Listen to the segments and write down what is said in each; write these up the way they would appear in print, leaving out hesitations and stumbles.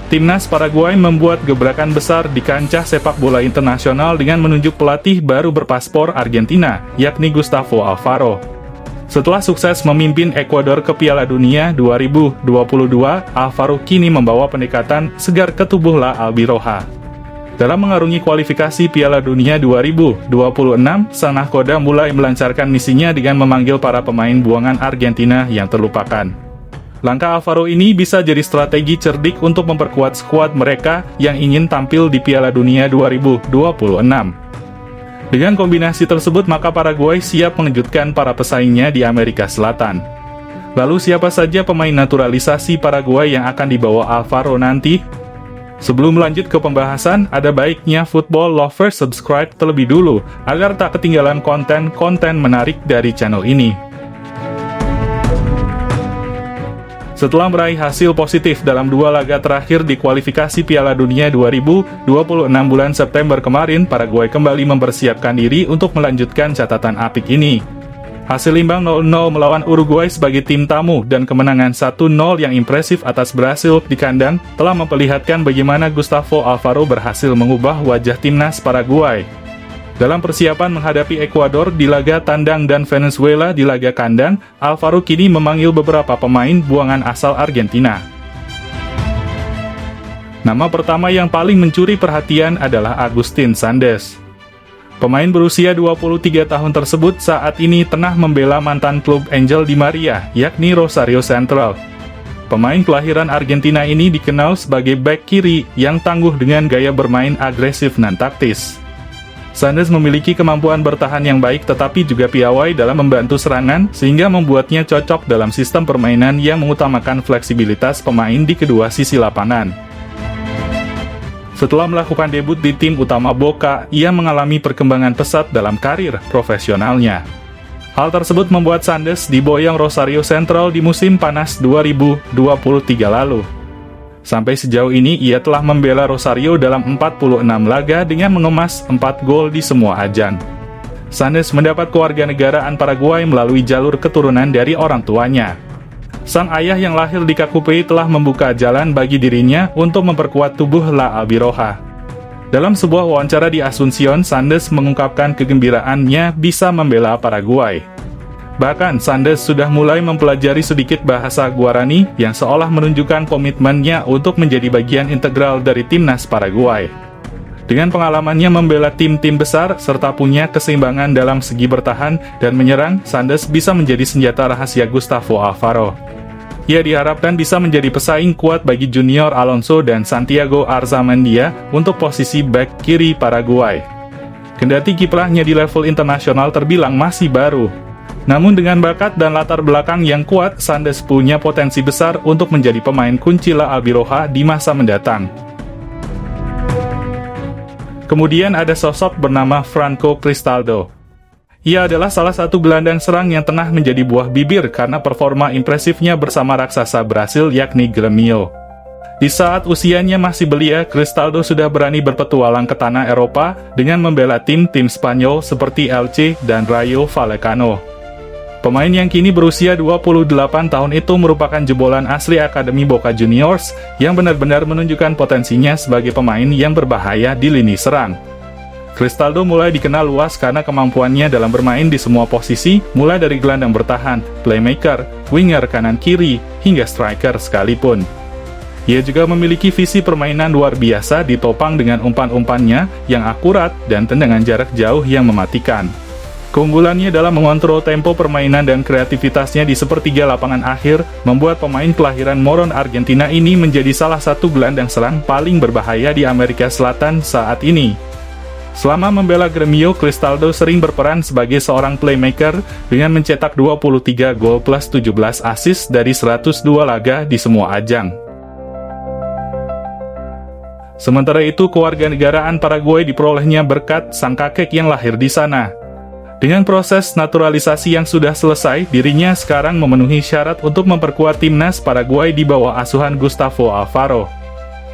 Timnas Paraguay membuat gebrakan besar di kancah sepak bola internasional dengan menunjuk pelatih baru berpaspor Argentina, yakni Gustavo Alfaro. Setelah sukses memimpin Ekuador ke Piala Dunia 2022, Alfaro kini membawa pendekatan segar ke tubuh La Albiroja. Dalam mengarungi kualifikasi Piala Dunia 2026, sang nahkoda mulai melancarkan misinya dengan memanggil para pemain buangan Argentina yang terlupakan. Langkah Alfaro ini bisa jadi strategi cerdik untuk memperkuat skuad mereka yang ingin tampil di Piala Dunia 2026. Dengan kombinasi tersebut, maka Paraguay siap mengejutkan para pesaingnya di Amerika Selatan. Lalu siapa saja pemain naturalisasi Paraguay yang akan dibawa Alfaro nanti? Sebelum lanjut ke pembahasan, ada baiknya football lovers subscribe terlebih dulu, agar tak ketinggalan konten-konten menarik dari channel ini. Setelah meraih hasil positif dalam 2 laga terakhir di kualifikasi Piala Dunia 2026 bulan September kemarin, Paraguay kembali mempersiapkan diri untuk melanjutkan catatan apik ini. Hasil imbang 0-0 melawan Uruguay sebagai tim tamu dan kemenangan 1-0 yang impresif atas Brasil di kandang telah memperlihatkan bagaimana Gustavo Alfaro berhasil mengubah wajah timnas Paraguay. Dalam persiapan menghadapi Ekuador di laga tandang dan Venezuela di laga kandang, Alfaro kini memanggil beberapa pemain buangan asal Argentina. Nama pertama yang paling mencuri perhatian adalah Agustín Sánchez. Pemain berusia 23 tahun tersebut saat ini tengah membela mantan klub Angel Di Maria, yakni Rosario Central. Pemain kelahiran Argentina ini dikenal sebagai bek kiri yang tangguh dengan gaya bermain agresif dan taktis. Sánchez memiliki kemampuan bertahan yang baik tetapi juga piawai dalam membantu serangan sehingga membuatnya cocok dalam sistem permainan yang mengutamakan fleksibilitas pemain di kedua sisi lapangan. Setelah melakukan debut di tim utama Boca, ia mengalami perkembangan pesat dalam karir profesionalnya. Hal tersebut membuat Sánchez diboyong Rosario Central di musim panas 2023 lalu. Sampai sejauh ini, ia telah membela Rosario dalam 46 laga dengan mengemas 4 gol di semua ajang. Sánchez mendapat kewarganegaraan Paraguay melalui jalur keturunan dari orang tuanya. Sang ayah yang lahir di Cacupe telah membuka jalan bagi dirinya untuk memperkuat tubuh La Albiroja. Dalam sebuah wawancara di Asuncion, Sánchez mengungkapkan kegembiraannya bisa membela Paraguay. Bahkan, Sánchez sudah mulai mempelajari sedikit bahasa Guarani yang seolah menunjukkan komitmennya untuk menjadi bagian integral dari timnas Paraguay. Dengan pengalamannya membela tim-tim besar, serta punya keseimbangan dalam segi bertahan dan menyerang, Sánchez bisa menjadi senjata rahasia Gustavo Alfaro. Ia diharapkan bisa menjadi pesaing kuat bagi Junior Alonso dan Santiago Arzamendia untuk posisi bek kiri Paraguay. Kendati kiprahnya di level internasional terbilang masih baru, namun dengan bakat dan latar belakang yang kuat, Sánchez punya potensi besar untuk menjadi pemain kunci La Albiroja di masa mendatang. Kemudian ada sosok bernama Franco Cristaldo. Ia adalah salah satu gelandang serang yang tengah menjadi buah bibir karena performa impresifnya bersama raksasa Brasil yakni Grêmio. Di saat usianya masih belia, Cristaldo sudah berani berpetualang ke tanah Eropa dengan membela tim-tim Spanyol seperti Elche dan Rayo Vallecano. Pemain yang kini berusia 28 tahun itu merupakan jebolan asli Akademi Boca Juniors yang benar-benar menunjukkan potensinya sebagai pemain yang berbahaya di lini serang. Cristaldo mulai dikenal luas karena kemampuannya dalam bermain di semua posisi, mulai dari gelandang bertahan, playmaker, winger kanan-kiri, hingga striker sekalipun. Ia juga memiliki visi permainan luar biasa ditopang dengan umpan-umpannya yang akurat dan tendangan jarak jauh yang mematikan. Keunggulannya dalam mengontrol tempo permainan dan kreativitasnya di sepertiga lapangan akhir membuat pemain kelahiran Moron Argentina ini menjadi salah satu gelandang serang paling berbahaya di Amerika Selatan saat ini. Selama membela Grêmio, Cristaldo sering berperan sebagai seorang playmaker dengan mencetak 23 gol plus 17 assist dari 102 laga di semua ajang. Sementara itu, kewarganegaraan Paraguay diperolehnya berkat sang kakek yang lahir di sana. Dengan proses naturalisasi yang sudah selesai, dirinya sekarang memenuhi syarat untuk memperkuat timnas Paraguay di bawah asuhan Gustavo Alfaro.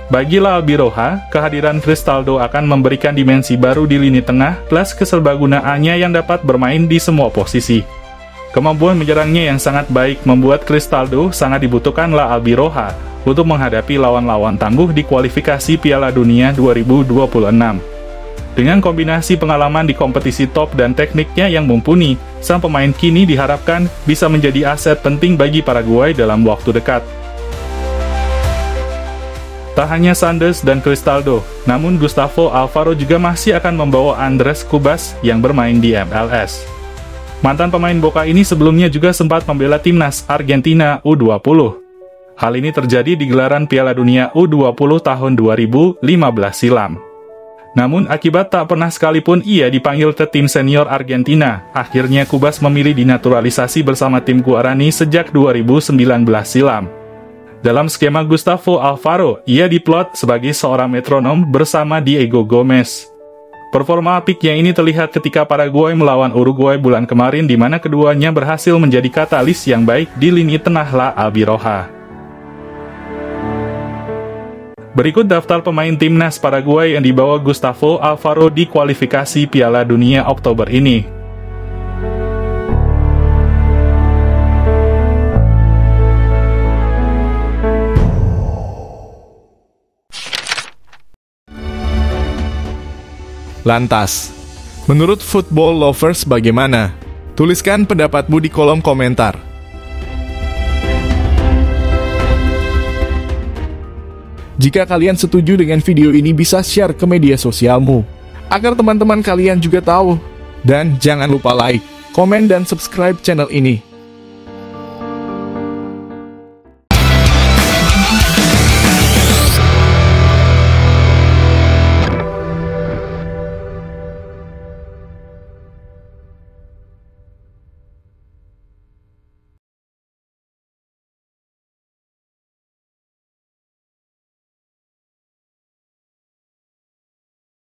Bagi La Albiroja, kehadiran Cristaldo akan memberikan dimensi baru di lini tengah, plus keserbagunaannya yang dapat bermain di semua posisi. Kemampuan menyerangnya yang sangat baik membuat Cristaldo sangat dibutuhkan La Albiroja. untuk menghadapi lawan-lawan tangguh di kualifikasi Piala Dunia 2026. Dengan kombinasi pengalaman di kompetisi top dan tekniknya yang mumpuni, sang pemain kini diharapkan bisa menjadi aset penting bagi Paraguay dalam waktu dekat. Tak hanya Sandes dan Cristaldo, namun Gustavo Alfaro juga masih akan membawa Andrés Cubas yang bermain di MLS. Mantan pemain Boca ini sebelumnya juga sempat membela timnas Argentina U20. Hal ini terjadi di gelaran Piala Dunia U20 tahun 2015 silam. Namun akibat tak pernah sekalipun ia dipanggil ke tim senior Argentina, akhirnya Cubas memilih dinaturalisasi bersama tim Guarani sejak 2019 silam. Dalam skema Gustavo Alfaro, ia diplot sebagai seorang metronom bersama Diego Gomez. Performa apiknya ini terlihat ketika Paraguay melawan Uruguay bulan kemarin di mana keduanya berhasil menjadi katalis yang baik di lini tengah La Albiroja. Berikut daftar pemain timnas Paraguay yang dibawa Gustavo Alfaro di kualifikasi Piala Dunia Oktober ini. Lantas, menurut Football Lovers bagaimana? Tuliskan pendapatmu di kolom komentar. Jika kalian setuju dengan video ini, bisa share ke media sosialmu, agar teman-teman kalian juga tahu. Dan jangan lupa like, komen, dan subscribe channel ini.